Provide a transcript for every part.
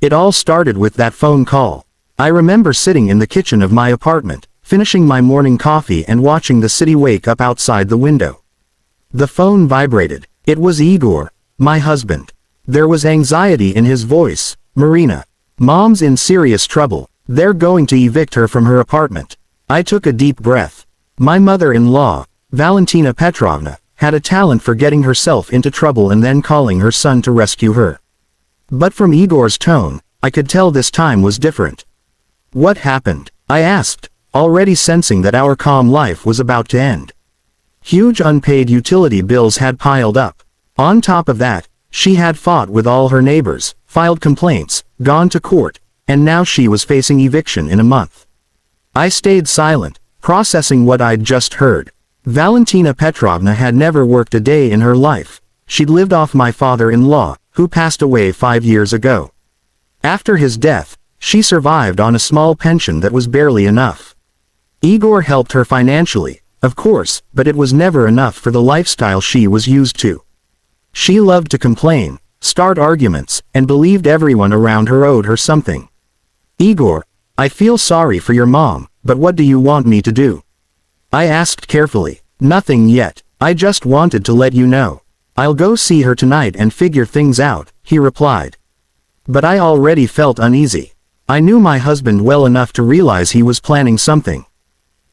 It all started with that phone call. I remember sitting in the kitchen of my apartment, finishing my morning coffee and watching the city wake up outside the window. The phone vibrated. It was Igor, my husband. There was anxiety in his voice. "Marina. Mom's in serious trouble. They're going to evict her from her apartment." I took a deep breath. My mother-in-law, Valentina Petrovna, had a talent for getting herself into trouble and then calling her son to rescue her. But from Igor's tone, I could tell this time was different. "What happened?" I asked, already sensing that our calm life was about to end. Huge unpaid utility bills had piled up. On top of that, she had fought with all her neighbors, filed complaints, gone to court, and now she was facing eviction in a month. I stayed silent, processing what I'd just heard. Valentina Petrovna had never worked a day in her life. She'd lived off my father-in-law, who passed away 5 years ago. After his death, she survived on a small pension that was barely enough. Igor helped her financially, of course, but it was never enough for the lifestyle she was used to. She loved to complain, start arguments, and believed everyone around her owed her something. "Igor, I feel sorry for your mom, but what do you want me to do?" I asked carefully. "Nothing yet. I just wanted to let you know. I'll go see her tonight and figure things out," he replied. But I already felt uneasy. I knew my husband well enough to realize he was planning something.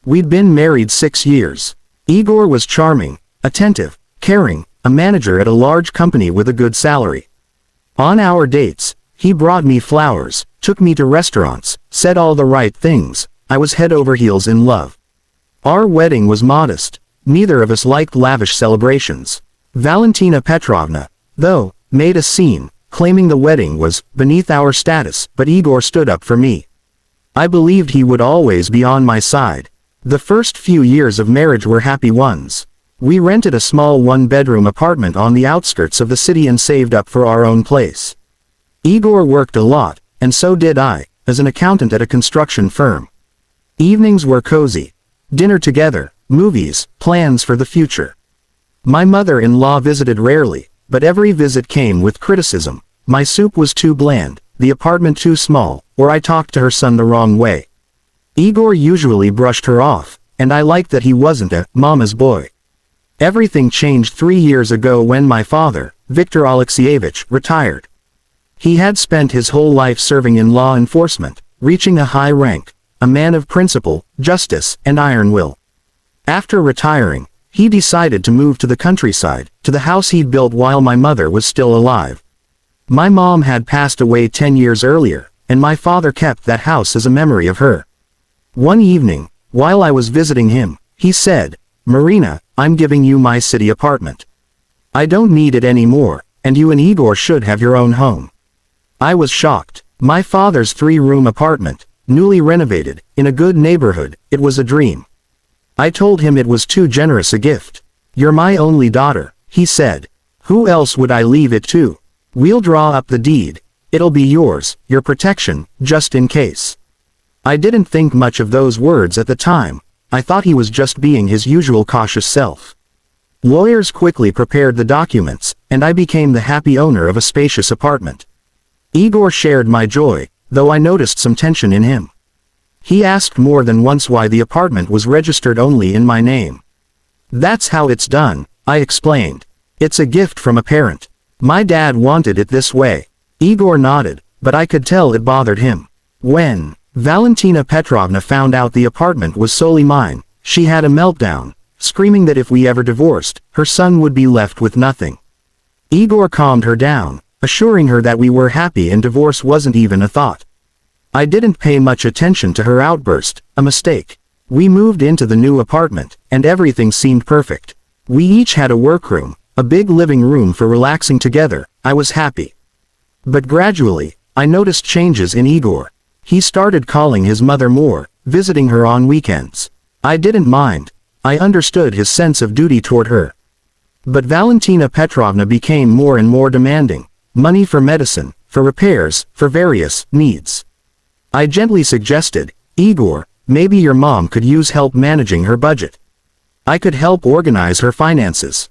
We'd been married 6 years. Igor was charming, attentive, caring, a manager at a large company with a good salary. On our dates, he brought me flowers, took me to restaurants, said all the right things. I was head over heels in love. Our wedding was modest. Neither of us liked lavish celebrations. Valentina Petrovna, though, made a scene, claiming the wedding was beneath our status, but Igor stood up for me. I believed he would always be on my side. The first few years of marriage were happy ones. We rented a small one-bedroom apartment on the outskirts of the city and saved up for our own place. Igor worked a lot, and so did I, as an accountant at a construction firm. Evenings were cozy. Dinner together, movies, plans for the future. My mother-in-law visited rarely, but every visit came with criticism. My soup was too bland, the apartment too small, or I talked to her son the wrong way. Igor usually brushed her off, and I liked that he wasn't a mama's boy. Everything changed 3 years ago when my father, Viktor Alexeyevich, retired. He had spent his whole life serving in law enforcement, reaching a high rank, a man of principle, justice, and iron will. After retiring, he decided to move to the countryside, to the house he'd built while my mother was still alive. My mom had passed away 10 years earlier, and my father kept that house as a memory of her. One evening, while I was visiting him, he said, "Marina, I'm giving you my city apartment. I don't need it anymore, and you and Igor should have your own home." I was shocked. My father's 3-room apartment, newly renovated, in a good neighborhood, it was a dream. I told him it was too generous a gift. "You're my only daughter," he said. "Who else would I leave it to? We'll draw up the deed. It'll be yours, your protection, just in case." I didn't think much of those words at the time. I thought he was just being his usual cautious self. Lawyers quickly prepared the documents, and I became the happy owner of a spacious apartment. Igor shared my joy, though I noticed some tension in him. He asked more than once why the apartment was registered only in my name. "That's how it's done," I explained. "It's a gift from a parent. My dad wanted it this way." Igor nodded, but I could tell it bothered him. When Valentina Petrovna found out the apartment was solely mine, she had a meltdown, screaming that if we ever divorced, her son would be left with nothing. Igor calmed her down, assuring her that we were happy and divorce wasn't even a thought. I didn't pay much attention to her outburst, a mistake. We moved into the new apartment, and everything seemed perfect. We each had a workroom, a big living room for relaxing together. I was happy. But gradually, I noticed changes in Igor. He started calling his mother more, visiting her on weekends. I didn't mind. I understood his sense of duty toward her. But Valentina Petrovna became more and more demanding. Money for medicine, for repairs, for various needs. I gently suggested, "Igor, maybe your mom could use help managing her budget. I could help organize her finances."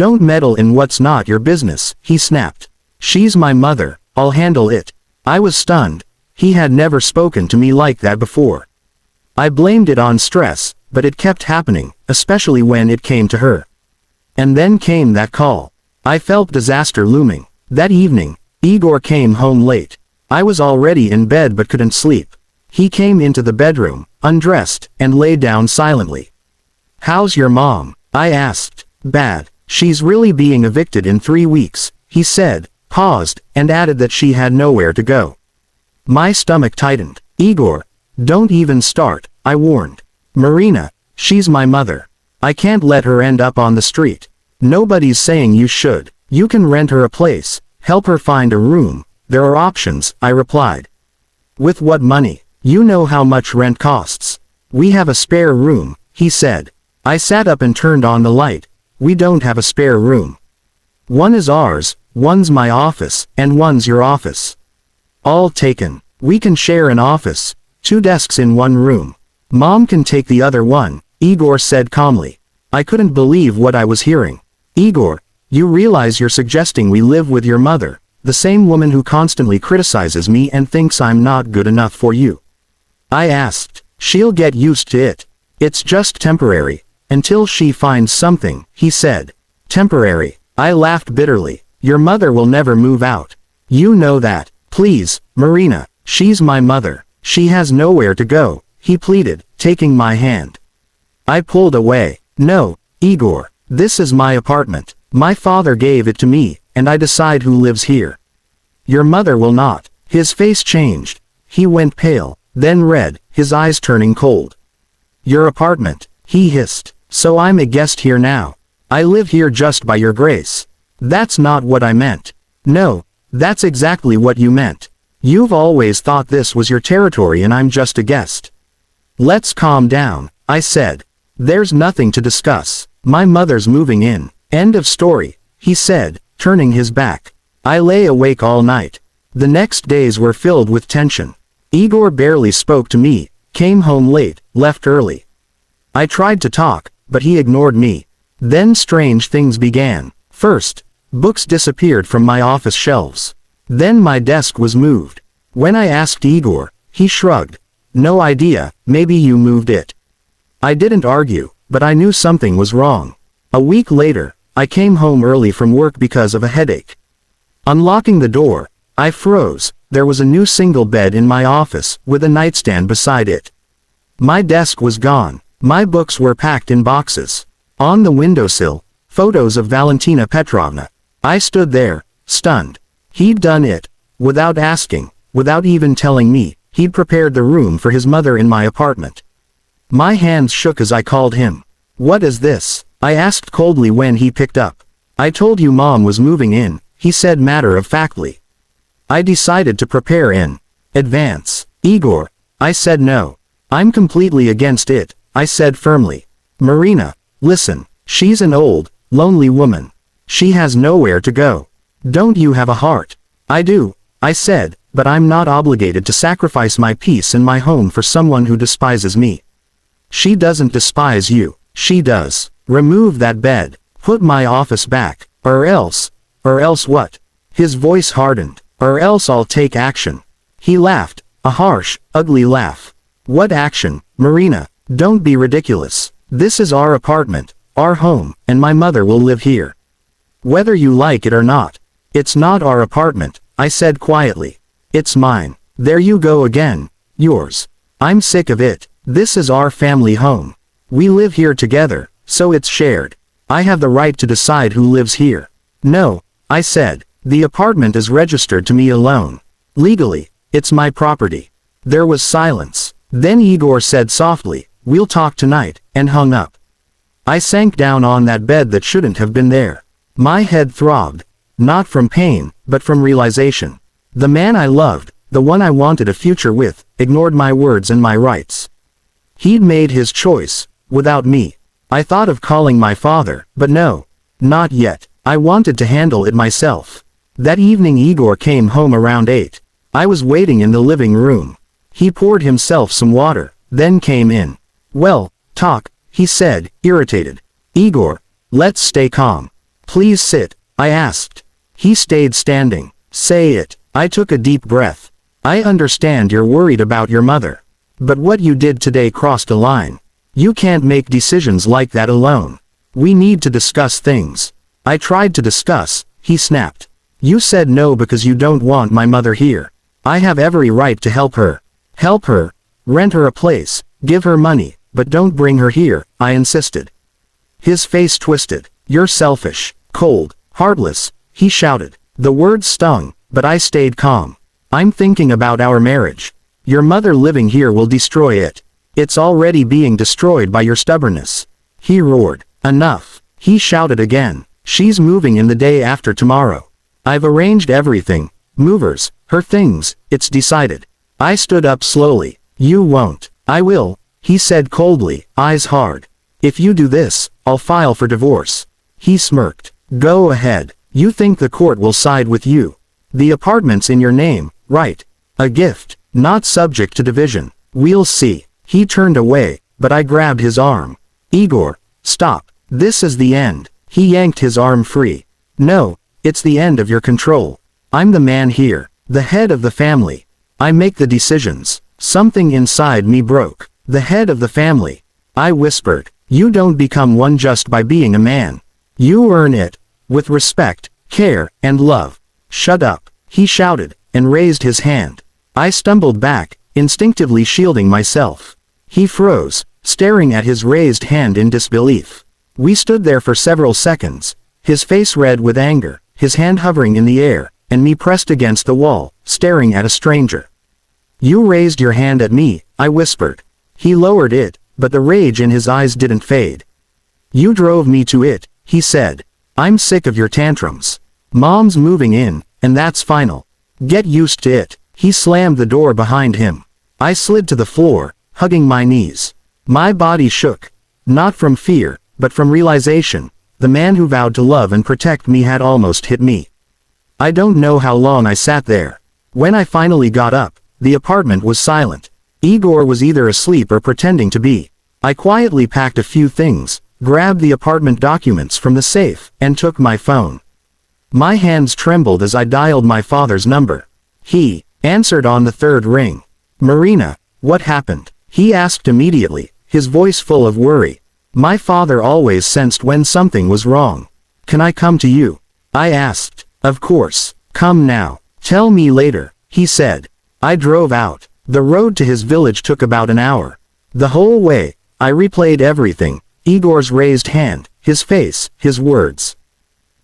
"Don't meddle in what's not your business," he snapped. "She's my mother, I'll handle it." I was stunned. He had never spoken to me like that before. I blamed it on stress, but it kept happening, especially when it came to her. And then came that call. I felt disaster looming. That evening, Igor came home late. I was already in bed but couldn't sleep. He came into the bedroom, undressed, and lay down silently. "How's your mom?" I asked. "Bad. She's really being evicted in 3 weeks," he said, paused, and added that she had nowhere to go. My stomach tightened. "Igor, don't even start," I warned. "Marina, she's my mother. I can't let her end up on the street." "Nobody's saying you should. You can rent her a place, help her find a room. There are options," I replied. "With what money? You know how much rent costs." "We have a spare room," he said. I sat up and turned on the light. "We don't have a spare room. One is ours, one's my office, and one's your office." "All taken. We can share an office. 2 desks in one room. Mom can take the other one," Igor said calmly. I couldn't believe what I was hearing. "Igor, you realize you're suggesting we live with your mother, the same woman who constantly criticizes me and thinks I'm not good enough for you?" I asked. "She'll get used to it. It's just temporary. Until she finds something," he said. "Temporary?" I laughed bitterly. "Your mother will never move out. You know that. Please, Marina, she's my mother. She has nowhere to go," he pleaded, taking my hand. I pulled away. "No, Igor, this is my apartment. My father gave it to me, and I decide who lives here. Your mother will not." His face changed. He went pale, then red, his eyes turning cold. "Your apartment," he hissed. "So I'm a guest here now. I live here just by your grace." "That's not what I meant." "No, that's exactly what you meant. You've always thought this was your territory and I'm just a guest." "Let's calm down," I said. "There's nothing to discuss. My mother's moving in. End of story," he said, turning his back. I lay awake all night. The next days were filled with tension. Igor barely spoke to me, came home late, left early. I tried to talk, but he ignored me. Then strange things began. First, books disappeared from my office shelves. Then my desk was moved. When I asked Igor, he shrugged. "No idea, maybe you moved it." I didn't argue, but I knew something was wrong. A week later, I came home early from work because of a headache. Unlocking the door, I froze. There was a new single bed in my office, with a nightstand beside it. My desk was gone. My books were packed in boxes. On the windowsill, photos of Valentina Petrovna. I stood there, stunned. He'd done it. Without asking, without even telling me, he'd prepared the room for his mother in my apartment. My hands shook as I called him. "What is this?" I asked coldly when he picked up. "I told you Mom was moving in," he said matter-of-factly. I decided to prepare in advance. "Igor," I said. "No. I'm completely against it," I said firmly. "Marina, listen, she's an old, lonely woman. She has nowhere to go. Don't you have a heart?" "I do," I said, "but I'm not obligated to sacrifice my peace and my home for someone who despises me." "She doesn't despise you. She does. Remove that bed. Put my office back. Or else what?" His voice hardened. "Or else I'll take action." He laughed, a harsh, ugly laugh. "What action, Marina? Don't be ridiculous. This is our apartment, our home, and my mother will live here. Whether you like it or not." "It's not our apartment," I said quietly. "It's mine." "There you go again. Yours. I'm sick of it. This is our family home. We live here together, so it's shared. I have the right to decide who lives here." "No," I said. "The apartment is registered to me alone. Legally, it's my property." There was silence. Then Igor said softly, "We'll talk tonight," and hung up. I sank down on that bed that shouldn't have been there. My head throbbed. Not from pain, but from realization. The man I loved, the one I wanted a future with, ignored my words and my rights. He'd made his choice, without me. I thought of calling my father, but no. Not yet. I wanted to handle it myself. That evening Igor came home around 8. I was waiting in the living room. He poured himself some water, then came in. "Well, talk," he said, irritated. "Igor, let's stay calm. Please sit," I asked. He stayed standing. "Say it." I took a deep breath. I understand you're worried about your mother. But what you did today crossed a line. You can't make decisions like that alone. We need to discuss things. I tried to discuss, he snapped. You said no because you don't want my mother here. I have every right to help her. Help her. Rent her a place, give her money, but don't bring her here, I insisted. His face twisted. You're selfish, cold, heartless, he shouted. The words stung, but I stayed calm. I'm thinking about our marriage. Your mother living here will destroy it. It's already being destroyed by your stubbornness. He roared. Enough. He shouted again. She's moving in the day after tomorrow. I've arranged everything. Movers, her things, it's decided. I stood up slowly. You won't. I will, he said coldly, eyes hard. If you do this, I'll file for divorce. He smirked. Go ahead. You think the court will side with you. The apartment's in your name, right? A gift, not subject to division. We'll see. He turned away, but I grabbed his arm. Igor, stop. This is the end. He yanked his arm free. No, it's the end of your control. I'm the man here, the head of the family. I make the decisions. Something inside me broke. The head of the family. I whispered. You don't become one just by being a man. You earn it. With respect, care, and love. Shut up, he shouted, and raised his hand. I stumbled back, instinctively shielding myself. He froze, staring at his raised hand in disbelief. We stood there for several seconds, his face red with anger, his hand hovering in the air, and me pressed against the wall, staring at a stranger. You raised your hand at me, I whispered. He lowered it, but the rage in his eyes didn't fade. You drove me to it, he said. I'm sick of your tantrums. Mom's moving in, and that's final. Get used to it. He slammed the door behind him. I slid to the floor, hugging my knees. My body shook. Not from fear, but from realization. The man who vowed to love and protect me had almost hit me. I don't know how long I sat there. When I finally got up, the apartment was silent. Igor was either asleep or pretending to be. I quietly packed a few things, grabbed the apartment documents from the safe, and took my phone. My hands trembled as I dialed my father's number. He answered on the third ring. Marina, what happened? He asked immediately, his voice full of worry. My father always sensed when something was wrong. Can I come to you? I asked. Of course. Come now. Tell me later, he said. I drove out. The road to his village took about an hour. The whole way, I replayed everything. Igor's raised hand, his face, his words.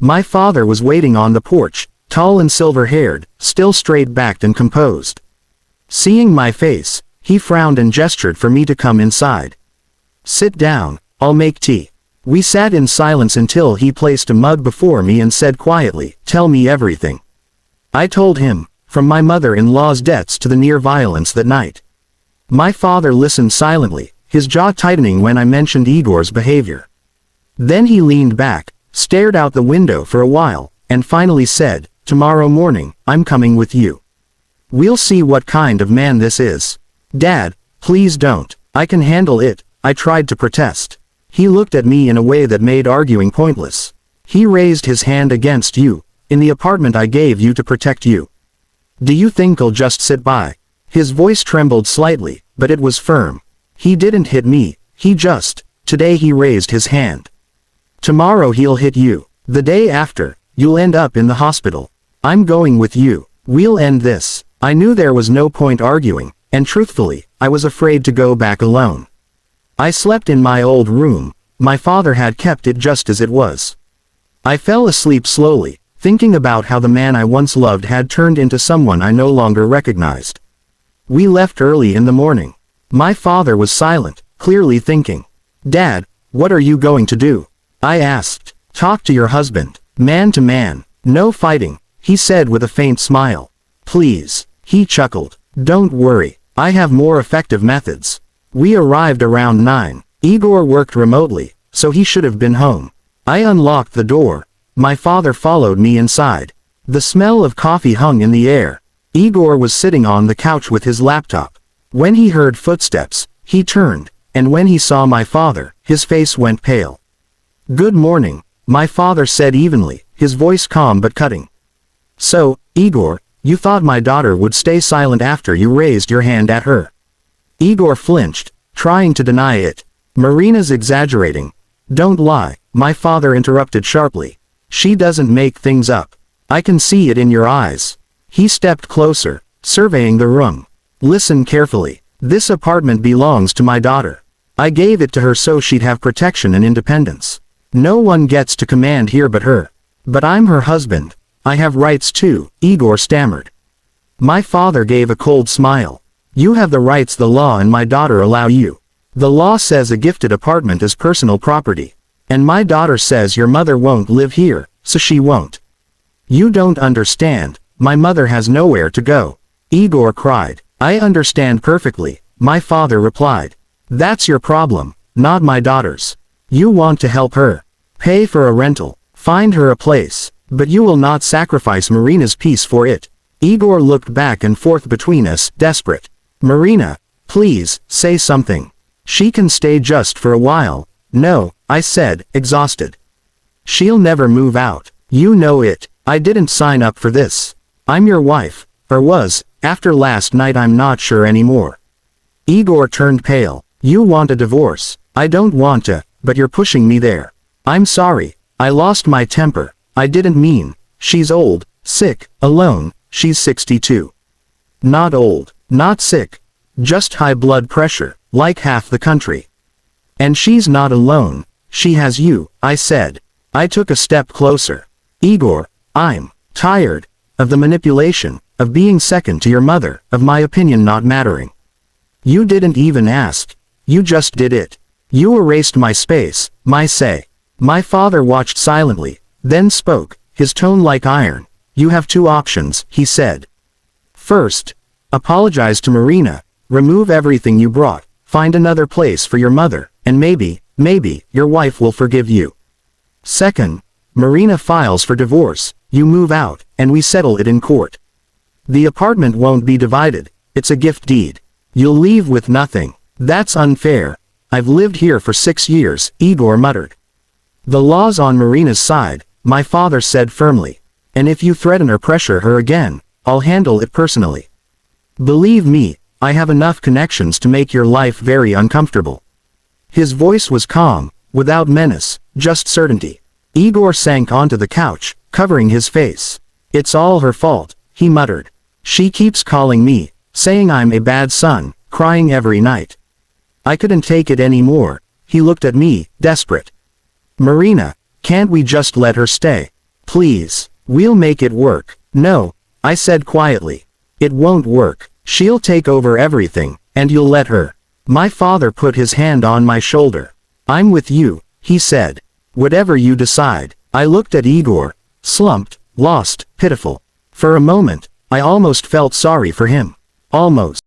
My father was waiting on the porch, tall and silver-haired, still straight-backed and composed. Seeing my face, he frowned and gestured for me to come inside. Sit down, I'll make tea. We sat in silence until he placed a mug before me and said quietly, tell me everything. I told him, from my mother-in-law's deaths to the near violence that night. My father listened silently, his jaw tightening when I mentioned Igor's behavior. Then he leaned back, stared out the window for a while, and finally said, tomorrow morning, I'm coming with you. We'll see what kind of man this is. Dad, please don't. I can handle it, I tried to protest. He looked at me in a way that made arguing pointless. He raised his hand against you, in the apartment I gave you to protect you. Do you think I'll just sit by? His voice trembled slightly, but it was firm. He didn't hit me, today he raised his hand. Tomorrow he'll hit you. The day after, you'll end up in the hospital. I'm going with you. We'll end this. I knew there was no point arguing, and truthfully, I was afraid to go back alone. I slept in my old room. My father had kept it just as it was. I fell asleep slowly, thinking about how the man I once loved had turned into someone I no longer recognized. We left early in the morning. My father was silent, clearly thinking. Dad, what are you going to do? I asked. Talk to your husband, man to man, no fighting, he said with a faint smile. Please, he chuckled. Don't worry, I have more effective methods. We arrived around 9. Igor worked remotely, so he should have been home. I unlocked the door. My father followed me inside. The smell of coffee hung in the air. Igor was sitting on the couch with his laptop. When he heard footsteps, he turned, and when he saw my father, his face went pale. Good morning, my father said evenly, his voice calm but cutting. So, Igor, You thought my daughter would stay silent after you raised your hand at her. Igor flinched, trying to deny it. Marina's exaggerating. Don't lie, my father interrupted sharply. She doesn't make things up. I can see it in your eyes. He stepped closer, surveying the room. Listen carefully. This apartment belongs to my daughter. I gave it to her so she'd have protection and independence. No one gets to command here but her. But I'm her husband. I have rights too, Igor stammered. My father gave a cold smile. You have the rights the law and my daughter allow you. The law says a gifted apartment is personal property. And my daughter says your mother won't live here, so she won't. You don't understand. My mother has nowhere to go. Igor cried. I understand perfectly, my father replied. That's your problem, not my daughter's. You want to help her. Pay for a rental. Find her a place. But you will not sacrifice Marina's peace for it. Igor looked back and forth between us, desperate. Marina, please, say something. She can stay just for a while. No, I said, exhausted. She'll never move out. You know it. I didn't sign up for this. I'm your wife, or was. After last night I'm not sure anymore. Igor turned pale. You want a divorce. I don't want to, but you're pushing me there. I'm sorry. I lost my temper. I didn't mean. She's old, sick, alone. She's 62. Not old, not sick. Just high blood pressure, like half the country. And she's not alone. She has you, I said. I took a step closer. Igor, I'm tired of the manipulation, of being second to your mother, of my opinion not mattering. You didn't even ask. You just did it. You erased my space, my say. My father watched silently, then spoke, his tone like iron. You have two options, he said. First, apologize to Marina, remove everything you brought, find another place for your mother, and maybe, your wife will forgive you. Second, Marina files for divorce, you move out, and we settle it in court. The apartment won't be divided, it's a gift deed. You'll leave with nothing. That's unfair. I've lived here for 6 years, Igor muttered. The law's on Marina's side, my father said firmly. And if you threaten or pressure her again, I'll handle it personally. Believe me, I have enough connections to make your life very uncomfortable. His voice was calm, without menace, just certainty. Igor sank onto the couch, covering his face. It's all her fault, he muttered. She keeps calling me, saying I'm a bad son, crying every night. I couldn't take it anymore. He looked at me, desperate. Marina, can't we just let her stay? Please, we'll make it work. No, I said quietly. It won't work. She'll take over everything, and you'll let her. My father put his hand on my shoulder. I'm with you, he said. Whatever you decide. I looked at Igor, slumped, lost, pitiful. For a moment, I almost felt sorry for him. Almost.